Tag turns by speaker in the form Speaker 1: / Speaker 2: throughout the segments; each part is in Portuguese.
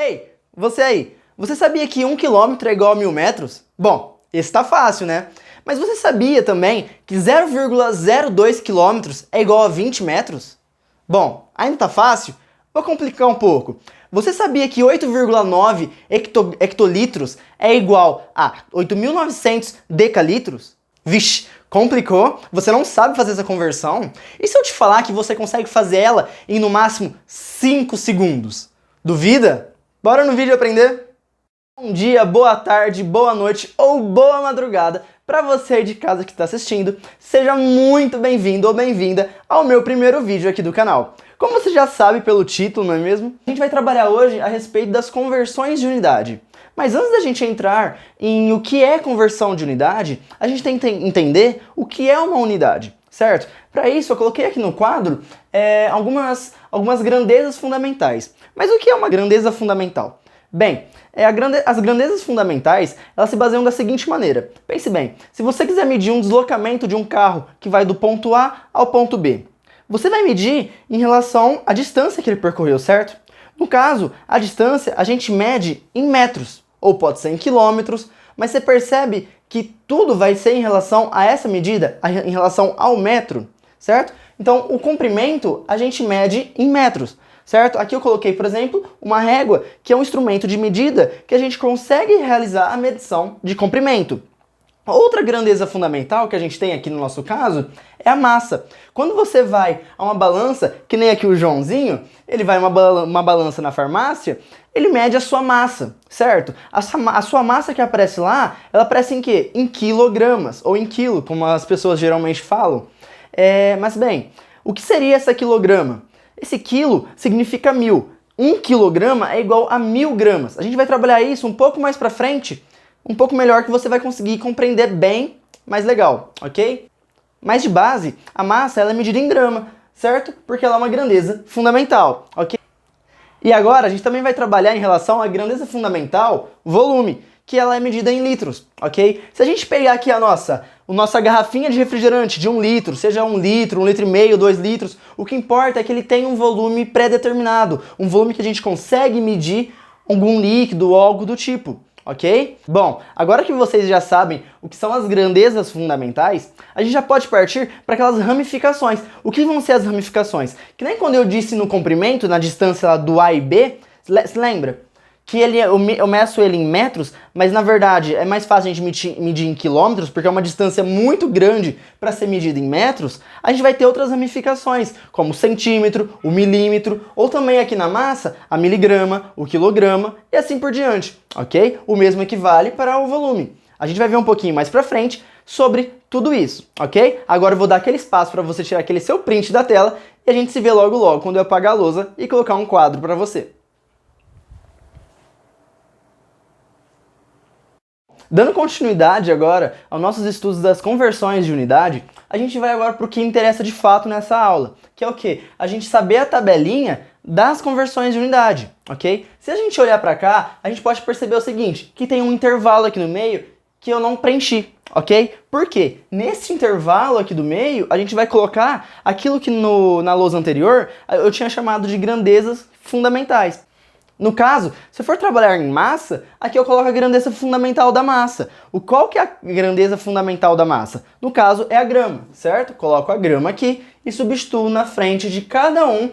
Speaker 1: Ei, você aí, você sabia que 1 km é igual a 1000 metros? Bom, esse tá fácil, né? Mas você sabia também que 0,02 km é igual a 20 metros? Bom, ainda tá fácil? Vou complicar um pouco. Você sabia que 8,9 hectolitros é igual a 8.900 decalitros? Vixe, complicou? Você não sabe fazer essa conversão? E se eu te falar que você consegue fazer ela em no máximo 5 segundos? Duvida? Bora no vídeo aprender? Bom dia, boa tarde, boa noite ou boa madrugada para você aí de casa que está assistindo. Seja muito bem-vindo ou bem-vinda ao meu primeiro vídeo aqui do canal. Como você já sabe pelo título, não é mesmo? A gente vai trabalhar hoje a respeito das conversões de unidade. Mas antes da gente entrar em o que é conversão de unidade, a gente tem que entender o que é uma unidade, certo? Para isso, eu coloquei aqui no quadro algumas grandezas fundamentais. Mas o que é uma grandeza fundamental? Bem, as grandezas fundamentais, elas se baseiam da seguinte maneira. Pense bem, se você quiser medir um deslocamento de um carro que vai do ponto A ao ponto B, você vai medir em relação à distância que ele percorreu, certo? No caso, a distância a gente mede em metros, ou pode ser em quilômetros, mas você percebe que tudo vai ser em relação a essa medida, em relação ao metro, certo? Então, o comprimento a gente mede em metros, certo? Aqui eu coloquei, por exemplo, uma régua, que é um instrumento de medida que a gente consegue realizar a medição de comprimento. Outra grandeza fundamental que a gente tem aqui no nosso caso é a massa. Quando você vai a uma balança, que nem aqui o Joãozinho, ele vai a uma balança na farmácia, ele mede a sua massa, certo? A sua massa que aparece lá, ela aparece em quê? Em quilogramas, ou em quilo, como as pessoas geralmente falam. Mas bem, o que seria essa quilograma? Esse quilo significa 1000. 1 kg é igual a 1000 gramas. A gente vai trabalhar isso um pouco mais pra frente, um pouco melhor, que você vai conseguir compreender bem mais legal, ok? Mas de base, a massa ela é medida em grama, certo? Porque ela é uma grandeza fundamental, ok? E agora a gente também vai trabalhar em relação à grandeza fundamental, volume, que ela é medida em litros, ok? Se a gente pegar aqui a nossa garrafinha de refrigerante de 1 litro, seja 1 litro, 1,5 litro, 2 litros, o que importa é que ele tem um volume pré-determinado, um volume que a gente consegue medir algum líquido ou algo do tipo, ok? Bom, agora que vocês já sabem o que são as grandezas fundamentais, a gente já pode partir para aquelas ramificações. O que vão ser as ramificações? Que nem quando eu disse no comprimento, na distância lá do A e B, se lembra? Que eu meço ele em metros, mas na verdade é mais fácil a gente medir em quilômetros, porque é uma distância muito grande para ser medida em metros. A gente vai ter outras ramificações, como o centímetro, o milímetro, ou também aqui na massa, a miligrama, o quilograma e assim por diante, ok? O mesmo equivale para o volume. A gente vai ver um pouquinho mais para frente sobre tudo isso, ok? Agora eu vou dar aquele espaço para você tirar aquele seu print da tela e a gente se vê logo logo quando eu apagar a lousa e colocar um quadro para você. Dando continuidade agora aos nossos estudos das conversões de unidade, a gente vai agora para o que interessa de fato nessa aula, que é o quê? A gente saber a tabelinha das conversões de unidade, ok? Se a gente olhar para cá, a gente pode perceber o seguinte, que tem um intervalo aqui no meio que eu não preenchi, ok? Por quê? Nesse intervalo aqui do meio, a gente vai colocar aquilo que na lousa anterior eu tinha chamado de grandezas fundamentais. No caso, se eu for trabalhar em massa, aqui eu coloco a grandeza fundamental da massa. Qual que é a grandeza fundamental da massa? No caso, é a grama, certo? Coloco a grama aqui e substituo na frente de cada um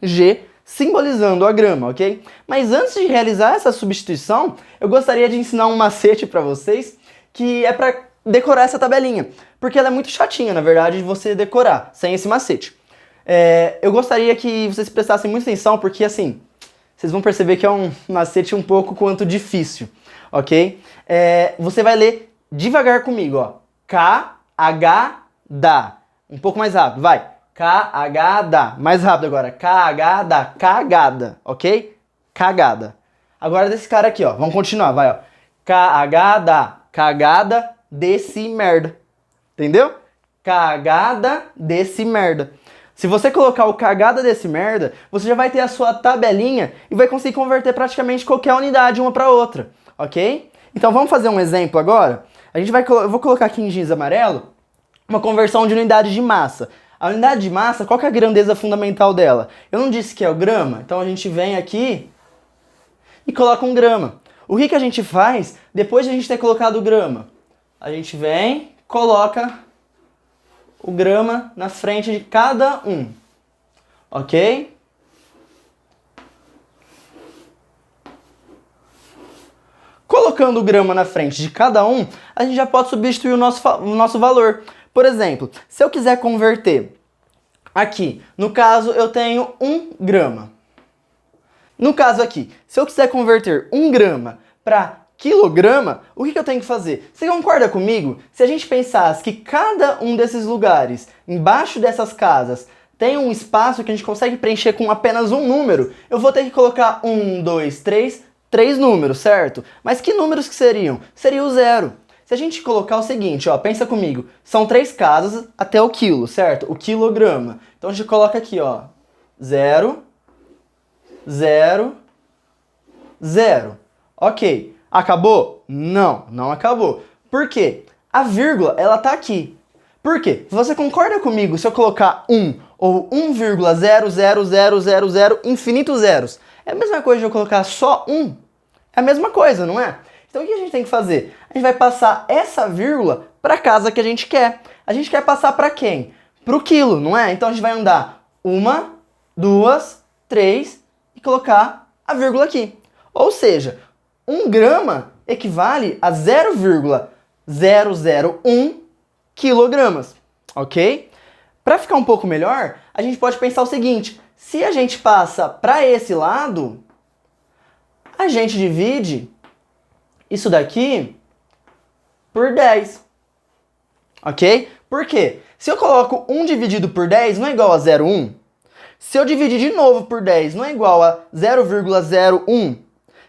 Speaker 1: G, simbolizando a grama, ok? Mas antes de realizar essa substituição, eu gostaria de ensinar um macete para vocês, que é para decorar essa tabelinha. Porque ela é muito chatinha, na verdade, de você decorar, sem esse macete. Eu gostaria que vocês prestassem muita atenção, porque assim, vocês vão perceber que é um macete um pouco quanto difícil, ok? Você vai ler devagar comigo, ó. K-H-D-A. Um pouco mais rápido, vai. K-H-D-A. Mais rápido agora. K-H-D-A. Cagada, ok? Cagada. Agora desse cara aqui, ó. Vamos continuar, vai, ó. K-H-D-A. Cagada desse merda. Entendeu? Cagada desse merda. Se você colocar o cagada desse merda, você já vai ter a sua tabelinha e vai conseguir converter praticamente qualquer unidade uma para outra, ok? Então vamos fazer um exemplo agora? Eu vou colocar aqui em giz amarelo uma conversão de unidade de massa. A unidade de massa, qual que é a grandeza fundamental dela? Eu não disse que é o grama, então a gente vem aqui e coloca um grama. O que a gente faz depois de a gente ter colocado o grama? A gente vem, coloca o grama na frente de cada um, ok? Colocando o grama na frente de cada um, a gente já pode substituir o nosso valor. Por exemplo, se eu quiser converter aqui, no caso eu tenho 1 grama. No caso aqui, se eu quiser converter 1 grama para quilograma, o que eu tenho que fazer? Você concorda comigo? Se a gente pensasse que cada um desses lugares, embaixo dessas casas, tem um espaço que a gente consegue preencher com apenas um número, eu vou ter que colocar 1, 2, 3 números, certo? Mas que números que seriam? Seria o 0. Se a gente colocar o seguinte, ó, pensa comigo, são 3 casas até o quilo, certo? O quilograma. Então a gente coloca aqui, ó, 0, 0, 0. Ok. Acabou? Não, não acabou. Por quê? A vírgula, ela tá aqui. Por quê? Você concorda comigo se eu colocar 1 ou 1,00000 infinitos zeros? É a mesma coisa de eu colocar só 1? É a mesma coisa, não é? Então o que a gente tem que fazer? A gente vai passar essa vírgula para a casa que a gente quer. A gente quer passar para quem? Para o quilo, não é? Então a gente vai andar 1, 2, 3 e colocar a vírgula aqui. Ou seja, 1 grama equivale a 0,001 quilogramas, ok? Para ficar um pouco melhor, a gente pode pensar o seguinte, se a gente passa para esse lado, a gente divide isso daqui por 10, ok? Por quê? Se eu coloco 1 dividido por 10 não é igual a 0,1. Se eu dividir de novo por 10 não é igual a 0,01.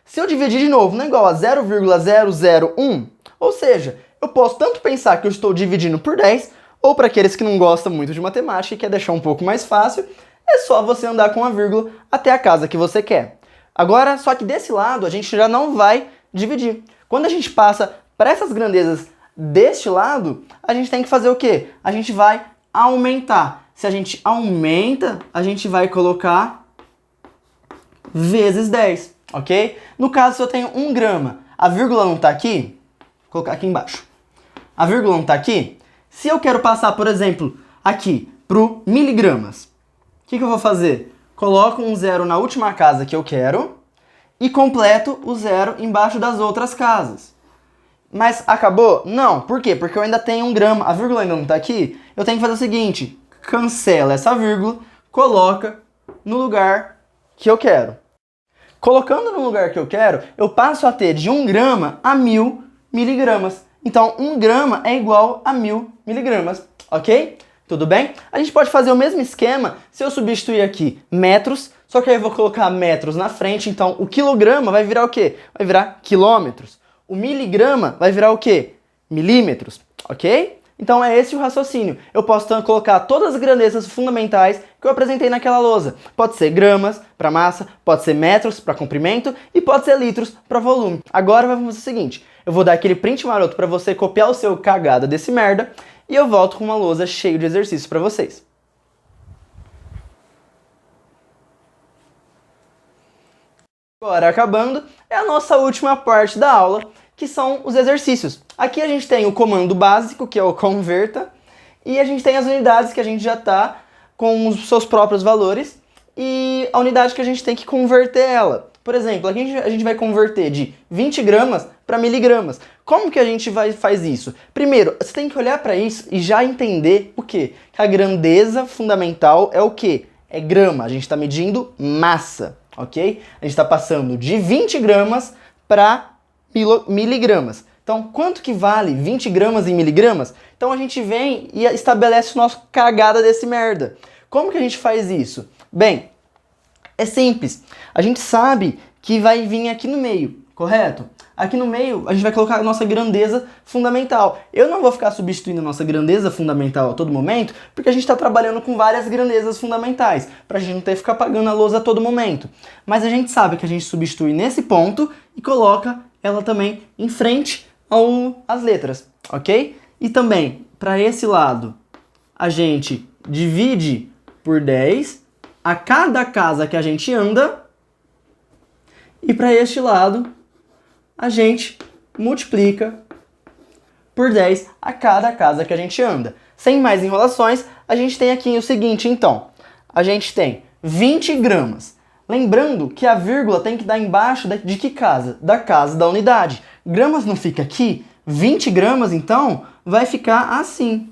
Speaker 1: Se eu dividir de novo não é igual a 0,001. Ou seja, eu posso tanto pensar que eu estou dividindo por 10, ou para aqueles que não gostam muito de matemática e quer deixar um pouco mais fácil, é só você andar com a vírgula até a casa que você quer. Agora, só que desse lado a gente já não vai dividir. Quando a gente passa para essas grandezas deste lado, a gente tem que fazer o quê? A gente vai aumentar. Se a gente aumenta, a gente vai colocar vezes 10, ok? No caso, se eu tenho 1 grama, a vírgula não está aqui, vou colocar aqui embaixo. A vírgula não está aqui. Se eu quero passar, por exemplo, aqui para o miligramas, o que eu vou fazer? Coloco um 0 na última casa que eu quero e completo o 0 embaixo das outras casas. Mas acabou? Não. Por quê? Porque eu ainda tenho 1 grama. A vírgula ainda não está aqui. Eu tenho que fazer o seguinte. Cancela essa vírgula, coloca no lugar que eu quero. Colocando no lugar que eu quero, eu passo a ter de 1 grama a 1000 miligramas. Então, 1 grama é igual a 1000 miligramas, ok? Tudo bem? A gente pode fazer o mesmo esquema se eu substituir aqui metros, só que aí eu vou colocar metros na frente, então o quilograma vai virar o quê? Vai virar quilômetros. O miligrama vai virar o quê? Milímetros, ok? Então é esse o raciocínio. Eu posso colocar todas as grandezas fundamentais que eu apresentei naquela lousa. Pode ser gramas para massa, pode ser metros para comprimento e pode ser litros para volume. Agora vamos fazer o seguinte, eu vou dar aquele print maroto para você copiar o seu cagada desse merda e eu volto com uma lousa cheia de exercícios para vocês. Agora, acabando, é a nossa última parte da aula, que são os exercícios. Aqui a gente tem o comando básico, que é o converta, e a gente tem as unidades que a gente já está com os seus próprios valores, e a unidade que a gente tem que converter ela. Por exemplo, aqui a gente vai converter de 20 gramas para miligramas. Como que a gente faz isso? Primeiro, você tem que olhar para isso e já entender o quê? Que a grandeza fundamental é o quê? É grama, a gente está medindo massa, ok? A gente está passando de 20 gramas para miligramas. Então, quanto que vale 20 gramas em miligramas? Então a gente vem e estabelece o nosso cagada desse merda. Como que a gente faz isso? Bem, é simples. A gente sabe que vai vir aqui no meio, correto? Aqui no meio a gente vai colocar a nossa grandeza fundamental. Eu não vou ficar substituindo a nossa grandeza fundamental a todo momento, porque a gente está trabalhando com várias grandezas fundamentais, para a gente não ter que ficar pagando a lousa a todo momento. Mas a gente sabe que a gente substitui nesse ponto e coloca ela também em frente às letras, ok? E também, para esse lado, a gente divide por 10 a cada casa que a gente anda E para este lado, a gente multiplica por 10 a cada casa que a gente anda. Sem mais enrolações, a gente tem aqui o seguinte, então. A gente tem 20 gramas. Lembrando que a vírgula tem que dar embaixo de que casa? Da casa da unidade. Gramas não fica aqui? 20 gramas, então, vai ficar assim.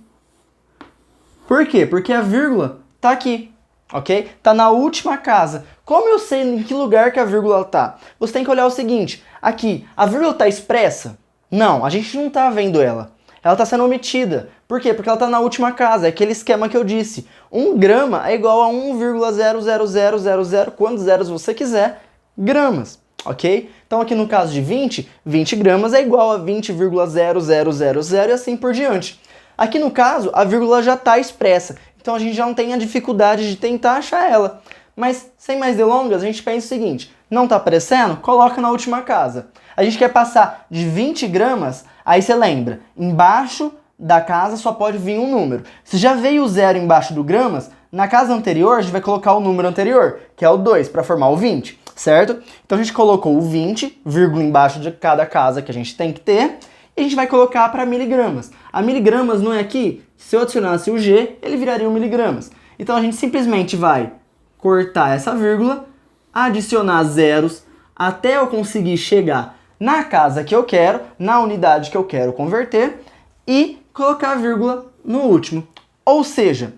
Speaker 1: Por quê? Porque a vírgula tá aqui, ok? Tá na última casa. Como eu sei em que lugar que a vírgula tá? Você tem que olhar o seguinte, aqui, a vírgula tá expressa? Não, a gente não tá vendo ela. Ela está sendo omitida. Por quê? Porque ela está na última casa. É aquele esquema que eu disse. 1 grama é igual a 1,00000, quantos zeros você quiser, gramas. Ok? Então aqui no caso de 20 gramas é igual a 20,0000 e assim por diante. Aqui no caso, a vírgula já está expressa. Então a gente já não tem a dificuldade de tentar achar ela. Mas, sem mais delongas, a gente pensa o seguinte. Não está aparecendo? Coloca na última casa. A gente quer passar de 20 gramas... Aí você lembra, embaixo da casa só pode vir um número. Se já veio o 0 embaixo do gramas, na casa anterior a gente vai colocar o número anterior, que é o 2, para formar o 20, certo? Então a gente colocou o 20, vírgula embaixo de cada casa que a gente tem que ter, e a gente vai colocar para miligramas. A miligramas não é aqui? Se eu adicionasse o G, ele viraria o miligramas. Então a gente simplesmente vai cortar essa vírgula, adicionar zeros, até eu conseguir chegar na casa que eu quero, na unidade que eu quero converter e colocar a vírgula no último. Ou seja,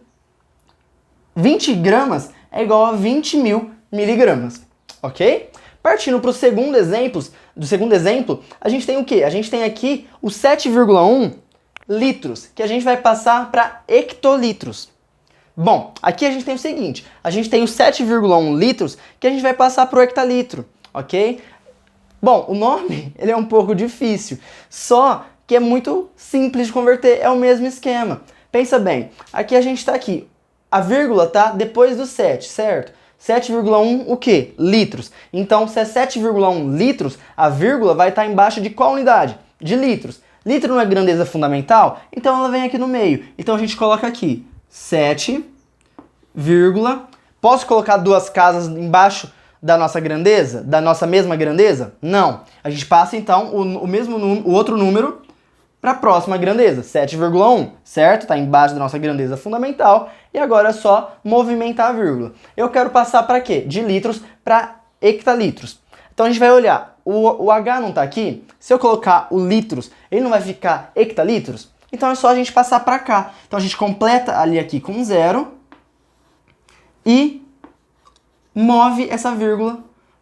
Speaker 1: 20 gramas é igual a 20 mil miligramas, ok? Partindo para o segundo exemplo, a gente tem o quê? A gente tem aqui o 7,1 litros, que a gente vai passar para hectolitros. Bom, aqui a gente tem o seguinte, a gente tem os 7,1 litros que a gente vai passar para o hectolitro, ok? Bom, o nome ele é um pouco difícil, só que é muito simples de converter, é o mesmo esquema. Pensa bem, aqui a gente está aqui, a vírgula tá depois do 7, certo? 7,1 o quê? Litros. Então, se é 7,1 litros, a vírgula vai estar embaixo de qual unidade? De litros. Litro não é grandeza fundamental? Então ela vem aqui no meio. Então a gente coloca aqui 7, posso colocar duas casas embaixo da nossa grandeza? Da nossa mesma grandeza? Não. A gente passa então o outro número para a próxima grandeza, 7,1, certo? Está embaixo da nossa grandeza fundamental e agora é só movimentar a vírgula. Eu quero passar para quê? De litros para hectolitros. Então a gente vai olhar, o H não está aqui, se eu colocar o litros, ele não vai ficar hectolitros? Então é só a gente passar para cá. Então a gente completa ali aqui com 0 e move essa vírgula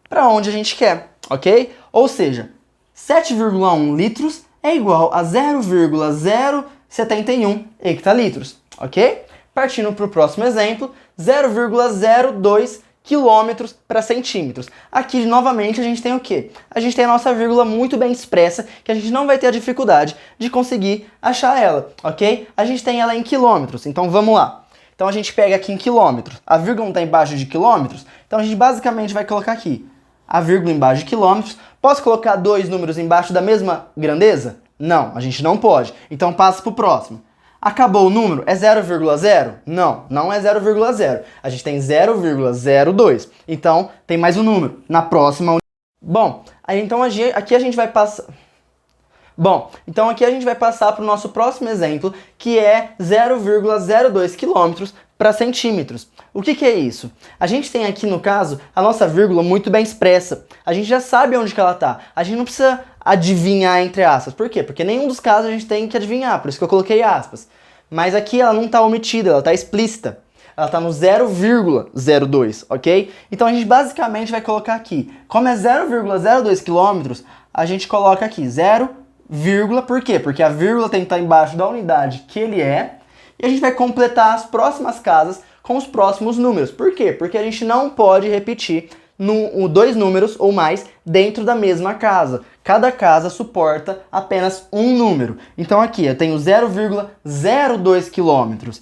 Speaker 1: para onde a gente quer, ok? Ou seja, 7,1 litros é igual a 0,071 hectolitros, ok? Partindo para o próximo exemplo, 0,02 quilômetros para centímetros. Aqui, novamente, a gente tem o quê? A gente tem a nossa vírgula muito bem expressa, que a gente não vai ter a dificuldade de conseguir achar ela, ok? A gente tem ela em quilômetros, então vamos lá. Então a gente pega aqui em quilômetros, a vírgula não está embaixo de quilômetros, então a gente basicamente vai colocar aqui a vírgula embaixo de quilômetros. Posso colocar dois números embaixo da mesma grandeza? Não, a gente não pode. Então passa para o próximo. Acabou o número? É 0,0? Não, não é 0,0. A gente tem 0,02. Então tem mais um número na próxima. Bom, aí então aqui a gente vai passar... Bom, então aqui a gente vai passar para o nosso próximo exemplo, que é 0,02 km para centímetros. O que é isso? A gente tem aqui, no caso, a nossa vírgula muito bem expressa. A gente já sabe onde que ela está. A gente não precisa adivinhar entre aspas. Por quê? Porque nenhum dos casos a gente tem que adivinhar, por isso que eu coloquei aspas. Mas aqui ela não está omitida, ela está explícita. Ela está no 0,02, ok? Então a gente basicamente vai colocar aqui. Como é 0,02 km, a gente coloca aqui 0, por quê? Porque a vírgula tem que estar embaixo da unidade que ele é. E a gente vai completar as próximas casas com os próximos números. Por quê? Porque a gente não pode repetir dois números ou mais dentro da mesma casa. Cada casa suporta apenas um número. Então aqui eu tenho 0,02 km.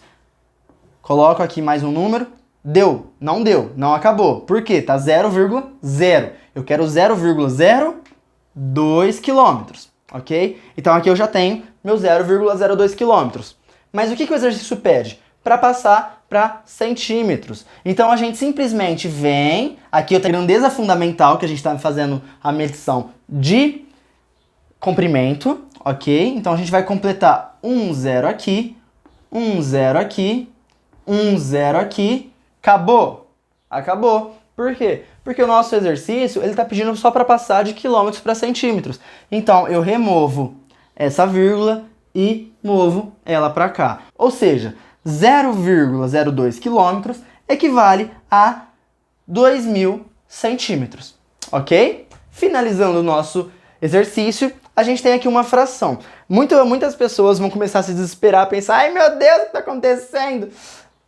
Speaker 1: Coloco aqui mais um número. Deu, não acabou. Por quê? Tá 0,0. Eu quero 0,02 km. Ok? Então aqui eu já tenho meu 0,02 km. Mas o que o exercício pede? Para passar para centímetros. Então a gente simplesmente vem, aqui eu tenho a grandeza fundamental, que a gente está fazendo a medição de comprimento, ok? Então a gente vai completar um zero aqui, um zero aqui, um zero aqui, acabou? Acabou. Por quê? Porque o nosso exercício, ele está pedindo só para passar de quilômetros para centímetros. Então eu removo essa vírgula e movo ela para cá. Ou seja, 0,02 quilômetros equivale a 2.000 centímetros, ok? Finalizando o nosso exercício, a gente tem aqui uma fração. Muitas pessoas vão começar a se desesperar, pensar, ai meu Deus, o que está acontecendo?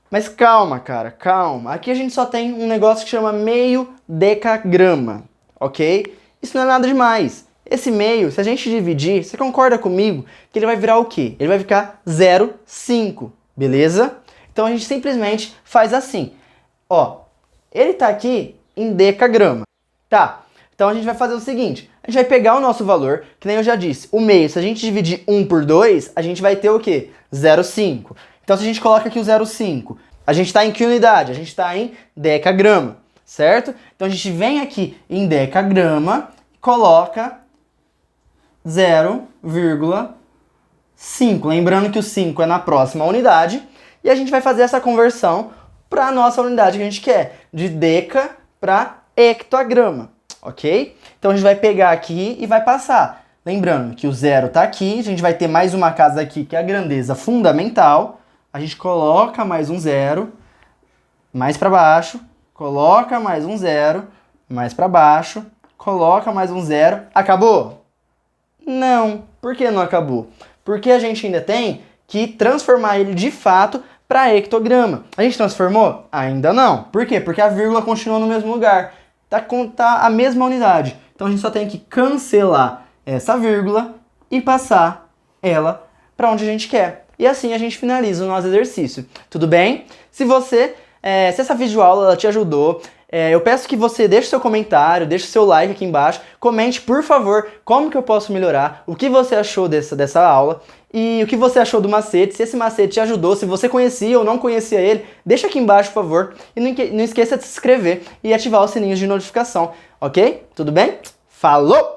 Speaker 1: Mas calma, cara, calma. Aqui a gente só tem um negócio que chama meio decagrama, ok? Isso não é nada demais. Esse meio, se a gente dividir, você concorda comigo que ele vai virar o quê? Ele vai ficar 0,5, beleza? Então a gente simplesmente faz assim. Ó, ele tá aqui em decagrama. Tá, então a gente vai fazer o seguinte. A gente vai pegar o nosso valor, que nem eu já disse. O meio, se a gente dividir 1 por 2, a gente vai ter o quê? 0,5. Então se a gente coloca aqui o 0,5, a gente está em que unidade? A gente está em decagrama, certo? Então a gente vem aqui em decagrama e coloca 0,5. Lembrando que o 5 é na próxima unidade. E a gente vai fazer essa conversão para a nossa unidade que a gente quer, de deca para hectograma, ok? Então a gente vai pegar aqui e vai passar. Lembrando que o zero está aqui, a gente vai ter mais uma casa aqui que é a grandeza fundamental. A gente coloca mais um zero, mais para baixo, coloca mais um zero, mais para baixo, coloca mais um zero. Acabou? Não. Por que não acabou? Porque a gente ainda tem que transformar ele de fato para hectograma. A gente transformou? Ainda não. Por quê? Porque a vírgula continua no mesmo lugar. Tá a mesma unidade. Então a gente só tem que cancelar essa vírgula e passar ela para onde a gente quer. E assim a gente finaliza o nosso exercício. Tudo bem? Se essa videoaula ela te ajudou, eu peço que você deixe seu comentário, deixe seu like aqui embaixo, comente, por favor, como que eu posso melhorar, o que você achou dessa aula e o que você achou do macete, se esse macete te ajudou, se você conhecia ou não conhecia ele, deixa aqui embaixo, por favor, e não esqueça de se inscrever e ativar os sininhos de notificação, ok? Tudo bem? Falou!